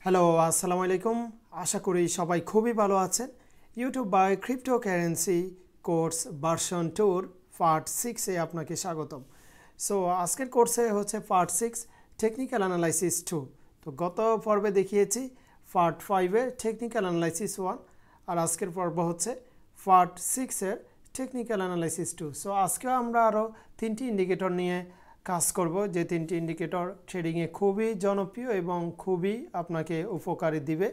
Hello, আসসালামু আলাইকুম। আশা করি সবাই খুবই ভালো আছেন। ইউটিউব বাই ক্রিপ্টোকারেন্সি কোর্স ভার্সন 2 পার্ট 6 এ আপনাকে স্বাগতম। সো আজকের কোর্সে হচ্ছে পার্ট 6 টেকনিক্যাল অ্যানালাইসিস 2। তো গত পর্বে দেখিয়েছি পার্ট 5 এর টেকনিক্যাল অ্যানালাইসিস 1 আর আজকের পর্ব হচ্ছে পার্ট 6 এর টেকনিক্যাল অ্যানালাইসিস 2। সো আজকে আমরা আরও তিনটি ইন্ডিকেটর নিয়ে কাজ করব, যে তিনটি ইন্ডিকেটর ট্রেডিংয়ে খুবই জনপ্রিয় এবং খুবই আপনাকে উপকারী দিবে,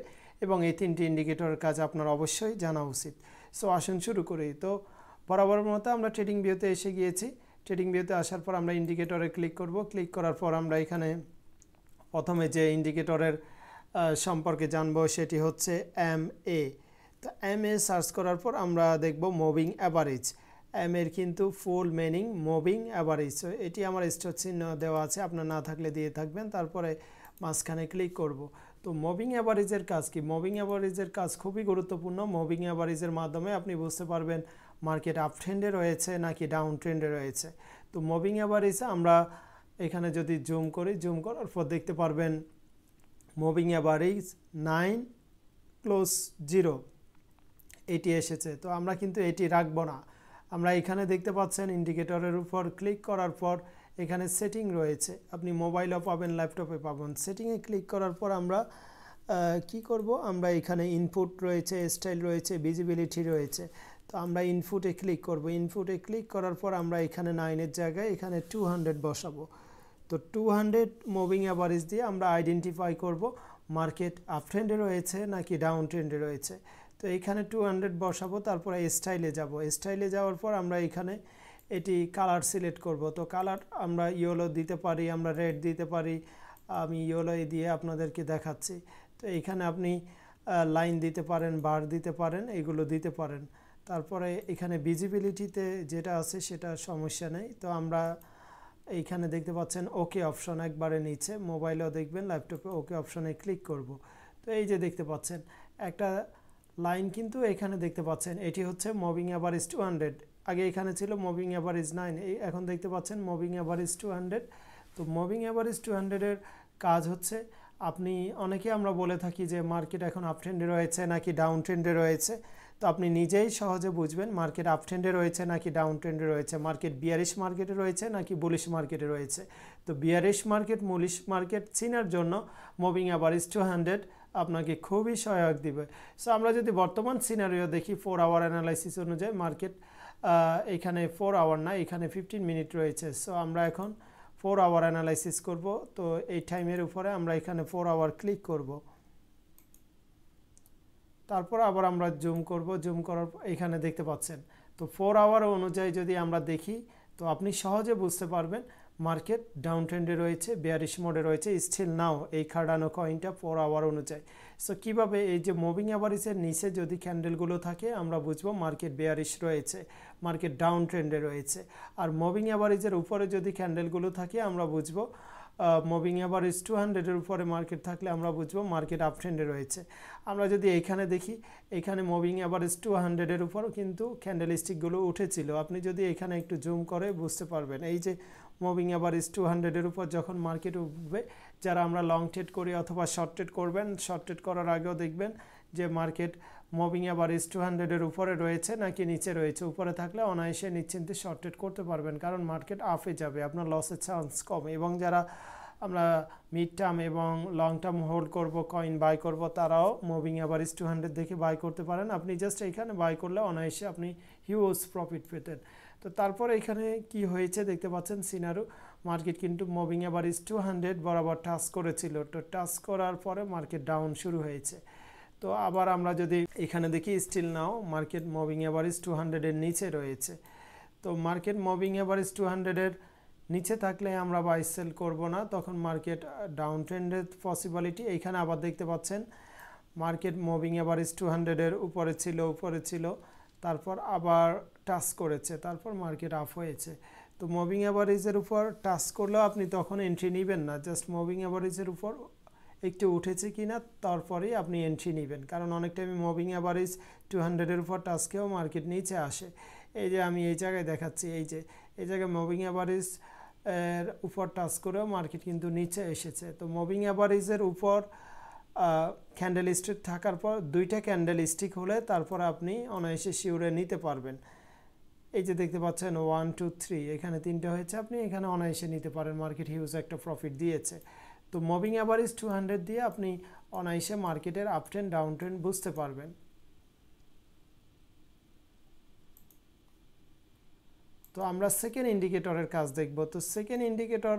এবং এই তিনটি ইন্ডিকেটরের কাজ আপনার অবশ্যই জানা উচিত। সো আসুন শুরু করি। তো বরাবর মতো আমরা ট্রেডিং ভিউতে এসে গিয়েছি। ট্রেডিং ভিউতে আসার পর আমরা ইন্ডিকেটরে ক্লিক করব। ক্লিক করার পর আমরা এখানে প্রথমে যে ইন্ডিকেটরের সম্পর্কে জানব সেটি হচ্ছে MA। তো MA সার্চ করার পর আমরা দেখব মুভিং অ্যাভারেজ। এম এর কিন্তু ফুল মিনিং মুভিং অ্যাভারেজ। এটি আমার স্টার চিহ্ন দেওয়া আছে, আপনার না থাকলে দিয়ে থাকবেন। তারপরে মাঝখানে ক্লিক করব। তো মুভিং অ্যাভারেজের কাজ কি? মুভিং অ্যাভারেজের কাজ খুবই গুরুত্বপূর্ণ। মুভিং অ্যাভারেজের মাধ্যমে আপনি বুঝতে পারবেন মার্কেট আপ ট্রেন্ডে রয়েছে নাকি ডাউন ট্রেন্ডে রয়েছে। তো মুভিং অ্যাভারেজ আমরা এখানে যদি জুম করি, জুম করার পর দেখতে পারবেন মুভিং অ্যাভারেজ 9+0 এটি এসেছে। তো আমরা কিন্তু এটি রাখবো না। আমরা এখানে দেখতে পাচ্ছেন ইন্ডিকেটরের উপর ক্লিক করার পর এখানে সেটিং রয়েছে। আপনি মোবাইলও পাবেন, ল্যাপটপে পাবেন। সেটিংয়ে ক্লিক করার পর আমরা কি করব, আমরা এখানে ইনপুট রয়েছে, স্টাইল রয়েছে, ভিজিবিলিটি রয়েছে। তো আমরা ইনপুটে ক্লিক করব। ইনপুটে ক্লিক করার পর আমরা এখানে 9-এর জায়গায় এখানে 200 বসাবো। তো 200 মুভিং অ্যাভারেজ দিয়ে আমরা আইডেন্টিফাই করব মার্কেট আপ ট্রেন্ডে রয়েছে নাকি ডাউন ট্রেন্ডে রয়েছে। তো এখানে 200 বসাবো। তারপরে স্টাইলে যাব। স্টাইলে যাওয়ার পর আমরা এখানে এটি কালার সিলেক্ট করব। তো কালার আমরা ইয়েলো দিতে পারি, আমরা রেড দিতে পারি। আমি ইয়েলো দিয়ে আপনাদেরকে দেখাচ্ছি। তো এখানে আপনি লাইন দিতে পারেন, বার দিতে পারেন, এগুলো দিতে পারেন। তারপরে এখানে ভিজিবিলিটিতে যেটা আছে সেটা সমস্যা নেই। তো আমরা এইখানে দেখতে পাচ্ছেন ওকে অপশন একবারে নিচে, মোবাইলেও দেখবেন, ল্যাপটপে ওকে অপশনে ক্লিক করব। তো এই যে দেখতে পাচ্ছেন একটা লাইন কিন্তু এখানে দেখতে পাচ্ছেন, এটি হচ্ছে মুভিং অ্যাভারেজ 200। আগে এখানে ছিল মুভিং অ্যাভারেজ 9, এখন দেখতে পাচ্ছেন মুভিং অ্যাভারেজ 200। তো মুভিং অ্যাভারেজ 200-এর কাজ হচ্ছে, আপনি অনেকে আমরা বলে থাকি যে মার্কেট এখন আপ ট্রেন্ডে রয়েছে নাকি ডাউন ট্রেন্ডে রয়েছে। তো আপনি নিজেই সহজে বুঝবেন মার্কেট আপ ট্রেন্ডে রয়েছে নাকি ডাউন ট্রেন্ডে রয়েছে, মার্কেট বিয়ারিশ মার্কেটে রয়েছে নাকি বুলিশ মার্কেটে রয়েছে। তো বিয়ারিশ মার্কেট, বুলিশ মার্কেট চেনার জন্য মুভিং অ্যাভারেজ 200 আপনাকে খুবই সহায়ক দিবে। সো আমরা যদি বর্তমান সিনারিও দেখি 4 আওয়ার অ্যানালাইসিস অনুযায়ী মার্কেট এখানে 4 আওয়ার না, এখানে 15 মিনিট রয়েছে। সো আমরা এখন 4 আওয়ার অ্যানালাইসিস করব। তো এই টাইমের উপরে আমরা এখানে 4 আওয়ার ক্লিক করব। তারপর আবার আমরা জুম করব। জুম করার এখানে দেখতে পাচ্ছেন। তো 4 আওয়ার অনুযায়ী যদি আমরা দেখি, তো আপনি সহজে বুঝতে পারবেন মার্কেট ডাউন ট্রেন্ডে রয়েছে, বেয়ারিশ মোডে রয়েছে স্টিল নাও এই কার্ডানো কয়েনটা 4 আওয়ার অনুযায়ী। সো কীভাবে, এই যে মুভিং অ্যাভারেজের নিচে যদি ক্যান্ডেলগুলো থাকে আমরা বুঝবো মার্কেট বেয়ারিশ রয়েছে, মার্কেট ডাউন ট্রেন্ডে রয়েছে। আর মুভিং অ্যাভারেজের উপরে যদি ক্যান্ডেলগুলো থাকে আমরা বুঝবো মুভিং অ্যাভারেজ 200-এর উপরে মার্কেট থাকলে আমরা বুঝবো মার্কেট আপ ট্রেন্ডে রয়েছে। আমরা যদি এইখানে দেখি, এখানে মুভিং অ্যাভারেজ 200-এর উপরও কিন্তু ক্যান্ডেল স্টিকগুলো উঠেছিল। আপনি যদি এখানে একটু জুম করে বুঝতে পারবেন, এই যে মুভিং অ্যাভারেজ 200-এর উপর যখন মার্কেট উঠবে, যারা আমরা লং ট্রেড করি অথবা শর্ট ট্রেড করবেন, শর্ট ট্রেড করার আগেও দেখবেন যে মার্কেট মুভিং অ্যাভারেজ 200-এর উপরে রয়েছে নাকি নিচে রয়েছে। উপরে থাকলে অনায়াসে নিশ্চিন্তে শর্ট ট্রেড করতে পারবেন, কারণ মার্কেট আপে যাবে, আপনার লসের চান্স কম। এবং যারা আমরা মিড টার্ম এবং লং টার্ম হোল্ড করব, কয়েন বাই করব, তারাও মুভিং অ্যাভারেজ 200 দেখে বাই করতে পারেন। আপনি জাস্ট এখানে বাই করলে অনায়াসে আপনি হিউজ প্রফিট পেতেন। তো তারপর এখানে কি হয়েছে দেখতে পাচ্ছেন সিনারো, মার্কেট কিন্তু মুভিং অ্যাভারেজ 200 বরাবর টাচ করেছিল। তো টাচ করার পরে মার্কেট ডাউন শুরু হয়েছে। তো আবার আমরা যদি এখানে দেখি, still now market moving average 200-এর নিচে রয়েছে। তো মার্কেট মুভিং অ্যাভারেজ 200-এর নিচে থাকলে আমরা বাই সেল করব না, তখন মার্কেট ডাউন ট্রেন্ডের পসিবিলিটি। এইখানে আবার দেখতে পাচ্ছেন মার্কেট মুভিং অ্যাভারেজ 200-এর উপরে ছিল, তারপর আবার টাচ করেছে, তারপর মার্কেট আপ হয়েছে। তো মুভিং অ্যাভারেজের উপর টাচ করলেও আপনি তখন এন্ট্রি নেবেন না, জাস্ট মুভিং অ্যাভারেজের উপর একটু উঠেছে কিনা তারপরেই আপনি এন্ট্রি নেবেন, কারণ অনেক টাইমে মুভিং অ্যাভারেজ 200-এর উপর টাচকেও মার্কেট নিচে আসে। এই যে আমি এই জায়গায় দেখাচ্ছি, এই জায়গায় মুভিং অ্যাভারেজ এর উপর টাচ করেও মার্কেট কিন্তু নিচে এসেছে। তো মুভিং অ্যাভারেজের উপর ক্যান্ডেল স্টিক থাকার পর দুইটা ক্যান্ডেল স্টিক হলে তারপর আপনি অনায়াসে শিওরে নিতে পারবেন। এই যে দেখতে পাচ্ছেন 1 2 3 এখানে তিনটা হয়েছে, আপনি এখানে অনায়াসে নিতে পারেন। মার্কেট হিউজ একটা প্রফিট দিয়েছে। তো মুভিং অ্যাভারেজ 200 দিয়ে আপনি অনায়াসে মার্কেটের আপ ট্রেন্ড ডাউন ট্রেন্ড বুঝতে পারবেন। তো আমরা সেকেন্ড ইন্ডিকেটরের কাজ দেখব। তো সেকেন্ড ইন্ডিকেটর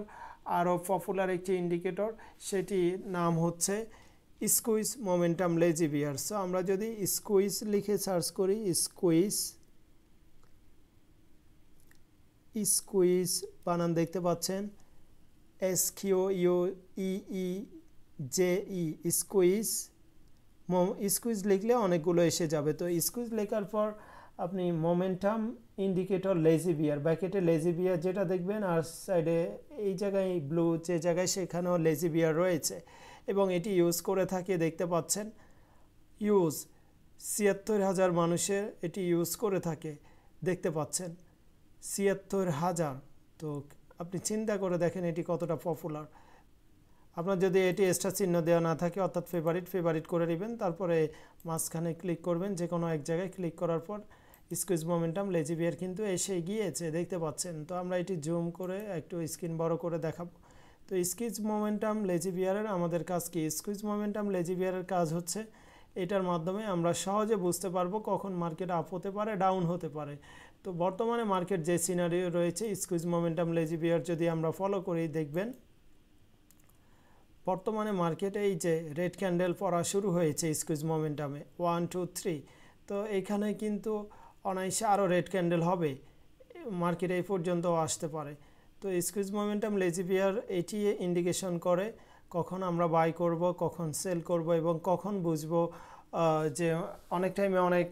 আরও পপুলার একটি ইন্ডিকেটর, সেটি নাম হচ্ছে স্কুইজ মোমেন্টাম লেজি বিয়ার। সো আমরা যদি স্কুইজ লিখে সার্চ করি, স্কুইজ বানান দেখতে পাচ্ছেন, SQUEEJE স্কুইজ। স্কুইজ লিখলে অনেকগুলো এসে যাবে। তো স্কুইজ লেখার পর আপনি মোমেন্টাম ইন্ডিকেটর লেজি বিয়ার, ব্র্যাকেটে লেজি বিয়ার যেটা দেখবেন, আর সাইডে এই জায়গায় ব্লু যে জায়গায় সেখানেও লেজি বিয়ার রয়েছে এবং এটি ইউজ করে থাকে দেখতে পাচ্ছেন। ৭৬,০০০ মানুষের এটি ইউজ করে থাকে দেখতে পাচ্ছেন, ৭৬,০০০। তো আপনি চিন্তা করে দেখেন এটি কতটা পপুলার। আপনার যদি এটি স্টার চিহ্ন দেওয়া না থাকে অর্থাৎ ফেভারিট করে নেবেন, তারপরে মাঝখানে ক্লিক করবেন, যে কোনো এক জায়গায় ক্লিক করার পর স্কুইজ মোমেন্টাম লেজি বিয়ার কিন্তু এসে গিয়েছে দেখতে পাচ্ছেন। তো আমরা এটি জুম করে একটু স্ক্রিন বড় করে দেখাবো। তো স্কুইজ মোমেন্টাম লেজি বিয়ারের আমাদের কাজ কি? স্কুইজ মোমেন্টাম লেজি বিয়ারের কাজ হচ্ছে এটার মাধ্যমে আমরা সহজে বুঝতে পারবো কখন মার্কেট আপ হতে পারে, ডাউন হতে পারে। তো বর্তমানে মার্কেট যে সিনারিও রয়েছে, স্কুইজ মোমেন্টাম লেজি বিয়ার যদি আমরা ফলো করি, দেখবেন বর্তমানে মার্কেটে এই যে রেড ক্যান্ডেল পড়া শুরু হয়েছে স্কুইজ মোমেন্টামে 1 2 3। তো এখানে কিন্তু অনায়াসে আরও রেড ক্যান্ডেল হবে, মার্কেট এই পর্যন্ত আসতে পারে। তো স্কুইজ মোমেন্টাম লেজি বিয়ার এটি ইন্ডিকেশন করে কখন আমরা বাই করব, কখন সেল করব এবং কখন বুঝবো যে অনেক টাইমে অনেক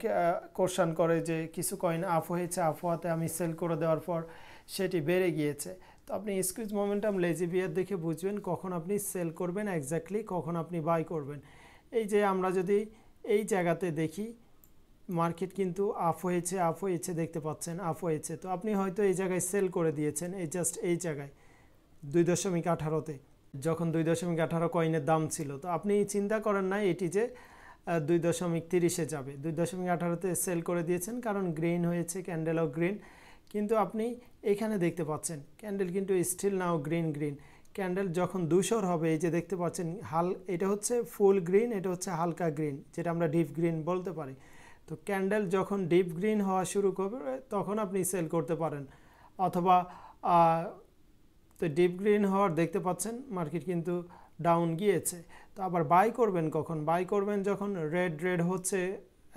কোশ্চেন করে যে কিছু কয়েন আপ হয়েছে, আপ হওয়াতে আমি সেল করে দেওয়ার পর সেটি বেড়ে গিয়েছে। তো আপনি স্কুইজ মোমেন্টাম লেজি বিয়ার দেখে বুঝবেন কখন আপনি সেল করবেন, এক্স্যাক্টলি কখন আপনি বাই করবেন। এই যে আমরা যদি এই জায়গাতে দেখি, মার্কেট কিন্তু আপ হয়েছে দেখতে পাচ্ছেন, আপ হয়েছে। তো আপনি হয়তো এই জায়গায় সেল করে দিয়েছেন, এই জাস্ট এই জায়গায় 2.18-তে, যখন 2.18 কয়েনের দাম ছিল। তো আপনি চিন্তা করেন না এটি যে 2.30-এ যাবে, 2.18-তে সেল করে দিয়েছেন কারণ গ্রিন হয়েছে, ক্যান্ডেলও গ্রিন। কিন্তু আপনি এখানে দেখতে পাচ্ছেন ক্যান্ডেল কিন্তু স্টিল নাও গ্রিন। ক্যান্ডেল যখন ধূসর হবে, এই যে দেখতে পাচ্ছেন এটা হচ্ছে ফুল গ্রিন, এটা হচ্ছে হালকা গ্রিন, যেটা আমরা ডিপ গ্রিন বলতে পারি। তো ক্যান্ডেল যখন ডিপ গ্রিন হওয়া শুরু করবে তখন আপনি সেল করতে পারেন, অথবা তো ডিপ গ্রিন হওয়ার দেখতে পাচ্ছেন মার্কেট কিন্তু ডাউন গিয়েছে। তো আবার বাই করবেন কখন? বাই করবেন যখন রেড হচ্ছে,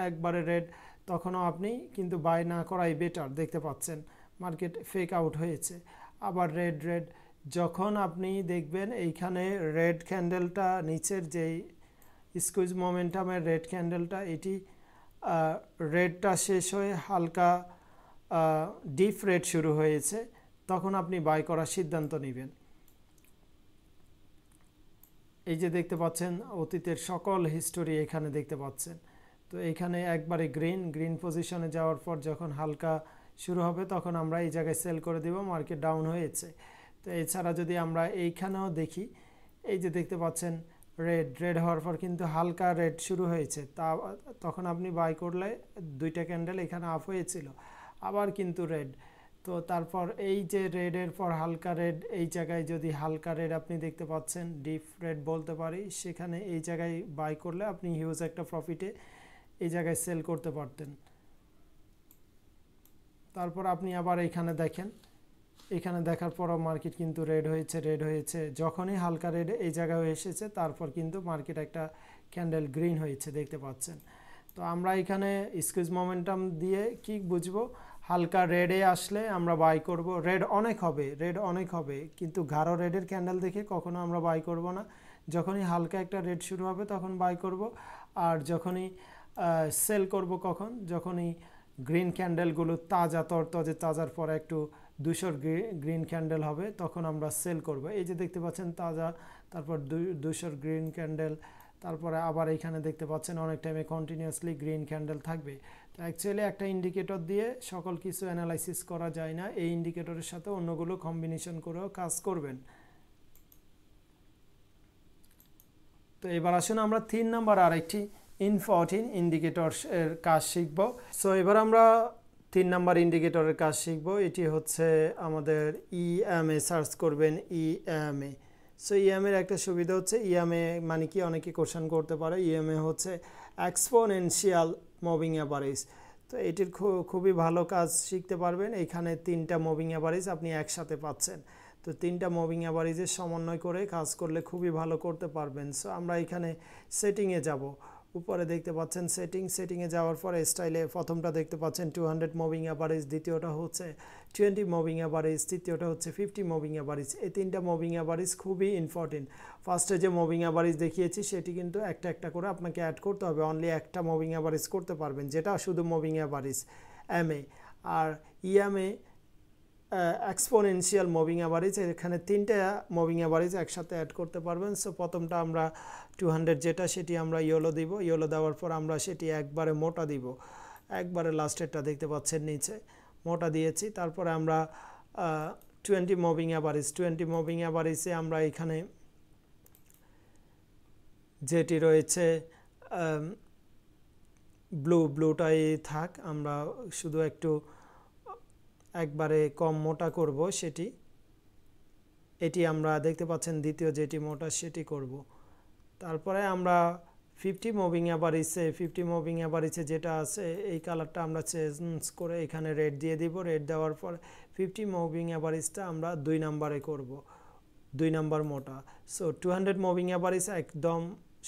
একবারে রেড, তখনও আপনি কিন্তু বাই না করাই বেটার। দেখতে পাচ্ছেন মার্কেট ফেক আউট হয়েছে। আবার রেড যখন আপনি দেখবেন এইখানে রেড ক্যান্ডেলটা, নিচের যেই স্কুইজ মোমেন্টামের রেড ক্যান্ডেলটা, এটি রেডটা শেষ হয়ে হালকা ডিপ রেড শুরু হয়েছে, তখন আপনি বাই করার সিদ্ধান্ত নেবেন। এই যে দেখতে পাচ্ছেন অতীতের সকল হিস্টোরি এখানে দেখতে পাচ্ছেন। তো এখানে একবারে গ্রিন পজিশনে যাওয়ার পর যখন হালকা শুরু হবে তখন আমরা এই জায়গায় সেল করে দেব, মার্কেট ডাউন হয়েছে। তো এছাড়া যদি আমরা এইখানেও দেখি, এই যে দেখতে পাচ্ছেন রেড হওয়ার পর কিন্তু হালকা রেড শুরু হয়েছে, তখন আপনি বাই করলে দুইটা ক্যান্ডেল এখানে আপ হয়েছিল, আবার কিন্তু রেড। তো তারপর এই যে রেডের পর হালকা রেড, এই জায়গায় যদি হালকা রেড আপনি দেখতে পাচ্ছেন, ডিপ রেড বলতে পারি, সেখানে এই জায়গায় বাই করলে আপনি হিউজ একটা প্রফিটে এই জায়গায় সেল করতে পারতেন। তারপর আপনি আবার এখানে দেখেন, এখানে দেখার পরও মার্কেট কিন্তু রেড হয়েছে, যখনই হালকা রেড এই জায়গায় এসেছে তারপর কিন্তু মার্কেট একটা ক্যান্ডেল গ্রিন হয়েছে দেখতে পাচ্ছেন। তো আমরা এখানে স্কুইজ মোমেন্টাম দিয়ে কি বুঝবো? হালকা রেডে আসলে আমরা বাই করব, রেড অনেক হবে, কিন্তু গাঢ় রেডের ক্যান্ডেল দেখে কখনো আমরা বাই করব না। যখনই হালকা একটা রেড শুরু হবে তখন বাই করব। আর যখনই সেল করব কখন? যখনই গ্রিন ক্যান্ডেলগুলো তাজার পর একটু ধূসর গ্রিন ক্যান্ডেল হবে তখন আমরা সেল করব। এই যে দেখতে পাচ্ছেন তাজা, তারপর ধূসর গ্রিন ক্যান্ডেল, তারপরে আবার এখানে দেখতে পাচ্ছেন অনেক টাইমে কন্টিনিউয়াসলি গ্রিন ক্যান্ডেল থাকবে। তো অ্যাকচুয়ালি একটা ইন্ডিকেটর দিয়ে সকল কিছু অ্যানালাইসিস করা যায় না, এই ইন্ডিকেটরের সাথে অন্যগুলো কম্বিনেশন করেও কাজ করবেন। তো এবার আসুন আমরা 3 নাম্বার আরেকটি ইনফর্টিন ইন্ডিকেটর এর কাজ শিখব। সো এবার আমরা 3 নাম্বার ইন্ডিকেটরের কাজ শিখব। এটি হচ্ছে আমাদের ইএমএ সার্চ করবেন ইএমএ। সো ইএমএর একটা সুবিধা হচ্ছে ইএমএ মানে কি অনেকে কোশ্চেন করতে পারে। ইএমএ হচ্ছে এক্সপোনেনশিয়াল মুভিং অ্যাভারেজ। তো এটির খুবই ভালো কাজ শিখতে পারবেন। এখানে 3টা মুভিং অ্যাভারেজ আপনি একসাথে পাচ্ছেন। তো 3টা মুভিং অ্যাভারেজের সমন্বয় করে কাজ করলে খুবই ভালো করতে পারবেন। সো আমরা এখানে সেটিংয়ে যাব। উপরে দেখতে পাচ্ছেন সেটিংয়ে যাওয়ার পরে স্টাইলে প্রথমটা দেখতে পাচ্ছেন 200 মুভিং অ্যাভারেজ, দ্বিতীয়টা হচ্ছে 20 মুভিং অ্যাভারেজ, তৃতীয়টা হচ্ছে 50 মুভিং অ্যাভারেজ। এই 3টা মুভিং অ্যাভারেজ খুবই ইম্পর্টেন্ট। ফার্স্টে যে মুভিং অ্যাভারেজ দেখিয়েছি সেটি কিন্তু একটা একটা করে আপনাকে অ্যাড করতে হবে। অনলি একটা মুভিং অ্যাভারেজ করতে পারবেন, যেটা শুধু মুভিং অ্যাভারেজ এমএ। আর ইএমএ এক্সপোনেনশিয়াল মুভিং অ্যাভারেজ, এখানে 3টা মুভিং অ্যাভারেজ একসাথে অ্যাড করতে পারবেন। সো প্রথমটা আমরা 200 যেটা সেটি আমরা ইয়েলো দিব। ইয়েলো দেওয়ার পর আমরা সেটি একবারে মোটা দিব। একবারে লাস্টেরটা দেখতে পাচ্ছেন নিচে মোটা দিয়েছি। তারপরে আমরা 20 মুভিং অ্যাভারেজ, 20 মুভিং অ্যাভারেজে আমরা এখানে যেটি রয়েছে ব্লুটাই থাক, আমরা শুধু একটু একবারে কম মোটা করব সেটি। এটি আমরা দেখতে পাচ্ছেন দ্বিতীয় যেটি মোটা সেটি করব। তারপরে আমরা 50 মুভিং অ্যাভারেজে যেটা আছে এই কালারটা আমরা চেঞ্জ করে এখানে রেড দিয়ে দিব। রেড দেওয়ার পর 50 মুভিং অ্যাভারেজটা আমরা 2 নাম্বারে করব, 2 নাম্বার মোটা। সো 200 মুভিং অ্যাভারেজ একদম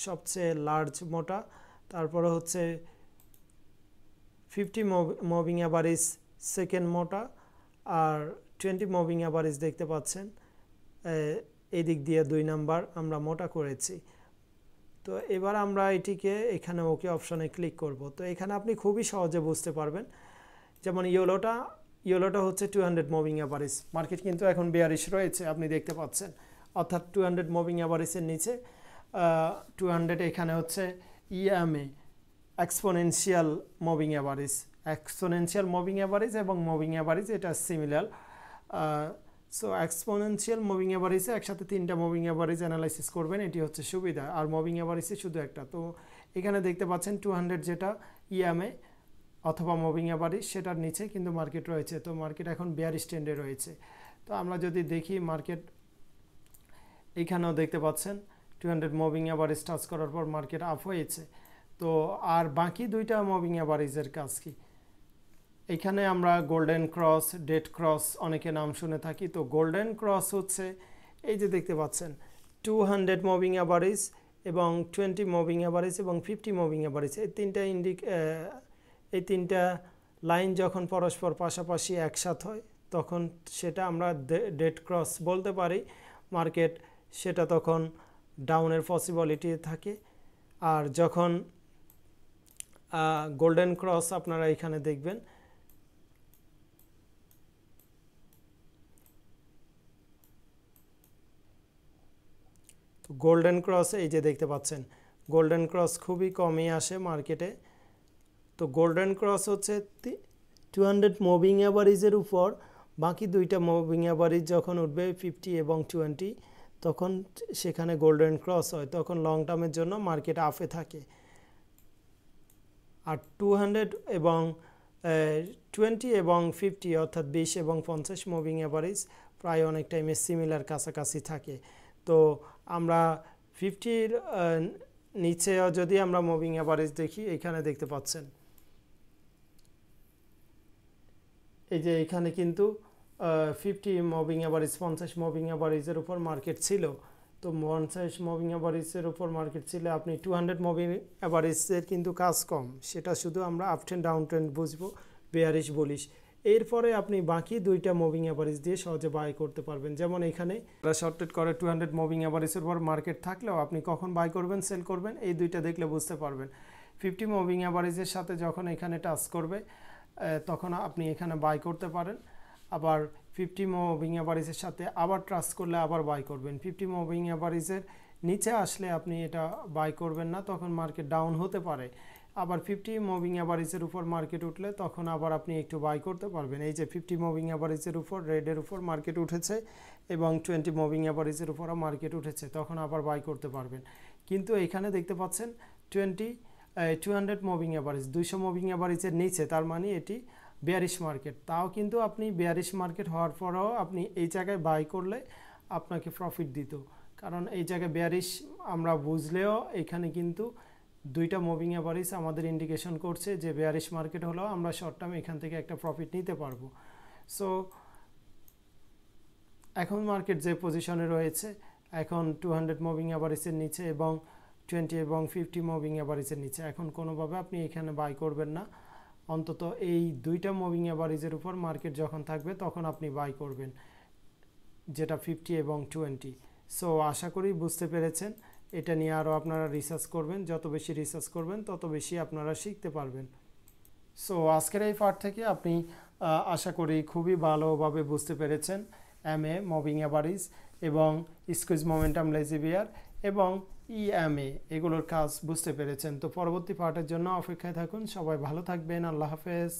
সবচেয়ে লার্জ মোটা। তারপরে হচ্ছে 50 মুভিং অ্যাভারেজ সেকেন্ড মোটা, আর 20 মুভিং অ্যাভারেজ দেখতে পাচ্ছেন এই দিক দিয়ে 2 নাম্বার আমরা মোটা করেছি। তো এবার আমরা এটিকে এখানে ওকে অপশনে ক্লিক করব। তো এখানে আপনি খুবই সহজে বুঝতে পারবেন। যেমন ইয়েলোটা হচ্ছে 200 মুভিং অ্যাভারেজ। মার্কেট কিন্তু এখন বেয়ারিশ রয়েছে, আপনি দেখতে পাচ্ছেন। অর্থাৎ 200 মুভিং অ্যাভারেজের নিচে 200 এখানে হচ্ছে EMA exponential moving average. Exponential moving average এবং মুভিং অ্যাভারেজ এটা সিমিলার। সো এক্সপোনেনশিয়াল মুভিং অ্যাভারেজে একসাথে 3টা মুভিং অ্যাভারেজ অ্যানালাইসিস করবেন, এটি হচ্ছে সুবিধা। আর মুভিং অ্যাভারেজে শুধু একটা। তো এখানে দেখতে পাচ্ছেন 200 যেটা ইএমএ অথবা মুভিং অ্যাভারেজ সেটার নিচে কিন্তু মার্কেট রয়েছে। তো মার্কেট এখন বেয়ারিশ ট্রেন্ডে রয়েছে। তো আমরা যদি দেখি মার্কেট এখানেও দেখতে পাচ্ছেন 200 মুভিং অ্যাভারেজ টাচ করার পর মার্কেট আপ হয়েছে। তো আর বাকি 2টা মুভিং অ্যাভারেজের কাজ কি? এখানে আমরা গোল্ডেন ক্রস, ডেড ক্রস অনেকে নাম শুনে থাকি। তো গোল্ডেন ক্রস হচ্ছে এই যে দেখতে পাচ্ছেন 200 মুভিং অ্যাভারেজ এবং 20 মুভিং অ্যাভারেজ এবং 50 মুভিং অ্যাভারেজ, এই তিনটা লাইন যখন পরস্পর পাশাপাশি একসাথে হয় তখন সেটা আমরা ডেড ক্রস বলতে পারি। মার্কেট সেটা তখন ডাউনের পসিবিলিটি থাকে। আর যখন গোল্ডেন ক্রস আপনারা এখানে দেখবেন, তো গোল্ডেন ক্রস এই যে দেখতে পাচ্ছেন গোল্ডেন ক্রস খুবই কমই আসে মার্কেটে। তো গোল্ডেন ক্রস হচ্ছে 200 মুভিং অ্যাভারেজের উপর বাকি 2টা মুভিং অ্যাভারেজ যখন উঠবে 50 এবং 20 তখন সেখানে গোল্ডেন ক্রস হয়, তখন লং টার্মের জন্য মার্কেট আপে থাকে। আর 200 এবং 20 এবং 50 অর্থাৎ 20 এবং 50 মুভিং অ্যাভারেজ প্রায় অনেক টাইমে সিমিলার কাছাকাছি থাকে। তো আমরা 50-র নিচেও যদি আমরা মুভিং অ্যাভারেজ দেখি, এখানে দেখতে পাচ্ছেন এই যে এখানে কিন্তু 50 মুভিং অ্যাভারেজ 50 মুভিং অ্যাভারেজের উপর মার্কেট ছিল। তো 50 মুভিং অ্যাভারেজের উপর মার্কেট ছিল, আপনি 200 মুভিং অ্যাভারেজের কিন্তু কাজ কম, সেটা শুধু আমরা আপ ট্রেন্ড ডাউন ট্রেন্ড বুঝবো, বেয়ারিশ বুলিশ। এরপরে আপনি বাকি 2টা মুভিং অ্যাভারেজ দিয়ে সহজে বাই করতে পারবেন। যেমন এখানে শর্টেড করে 200 মুভিং অ্যাভারেজের উপর মার্কেট থাকলেও আপনি কখন বাই করবেন সেল করবেন এই 2টা দেখলে বুঝতে পারবেন। 50 মুভিং অ্যাভারেজের সাথে যখন এখানে টাচ করবে তখন আপনি এখানে বাই করতে পারেন। আবার 50 মুভিং অ্যাভারেজের সাথে আবার টাচ করলে আবার বাই করবেন। 50 মুভিং অ্যাভারেজের নিচে আসলে আপনি এটা বাই করবেন না, তখন মার্কেট ডাউন হতে পারে। আবার 50 মুভিং অ্যাভারেজের উপর মার্কেট উঠলে তখন আবার আপনি একটু বাই করতে পারবেন। এই যে 50 মুভিং অ্যাভারেজের উপর রেডের উপর মার্কেট উঠেছে এবং 20 মুভিং অ্যাভারেজের উপরও মার্কেট উঠেছে, তখন আবার বাই করতে পারবেন। কিন্তু এখানে দেখতে পাচ্ছেন 200 মুভিং অ্যাভারেজ, 200 মুভিং অ্যাভারেজের নিচে, তার মানে এটি বেয়ারিশ মার্কেট। তাও কিন্তু আপনি বেয়ারিশ মার্কেট হওয়ার পরেও আপনি এই জায়গায় বাই করলে আপনাকে প্রফিট দিত, কারণ এই জায়গায় বেয়ারিশ আমরা বুঝলেও এখানে কিন্তু 2টা মুভিং অ্যাভারেজ আমাদের ইন্ডিকেশন করছে যে বেয়ারিশ মার্কেট হলেও আমরা শর্ট টার্মে এখান থেকে একটা প্রফিট নিতে পারবো। সো এখন মার্কেট যে পজিশনে রয়েছে, এখন 200 মুভিং অ্যাভারেজের নিচে এবং 20 এবং 50 মুভিং অ্যাভারেজের নিচে, এখন কোনোভাবে আপনি এখানে বাই করবেন না। অন্তত এই 2টা মুভিং অ্যাভারেজের উপর মার্কেট যখন থাকবে তখন আপনি বাই করবেন, যেটা 50 এবং 20। সো আশা করি বুঝতে পেরেছেন। এটা নিয়ে আরও আপনারা রিসার্চ করবেন, যত বেশি রিসার্চ করবেন তত বেশি আপনারা শিখতে পারবেন। সো আজকের এই পার্ট থেকে আপনি আশা করি খুবই ভালোভাবে বুঝতে পেরেছেন এমএ, মুভিং অ্যাভারেজ এবং স্কুইজ মোমেন্টাম লেজি বিয়ার এবং ইএমএ এগুলোর কাজ বুঝতে পেরেছেন। তো পরবর্তী পার্টের জন্য অপেক্ষায় থাকুন। সবাই ভালো থাকবেন। আল্লাহ হাফেজ।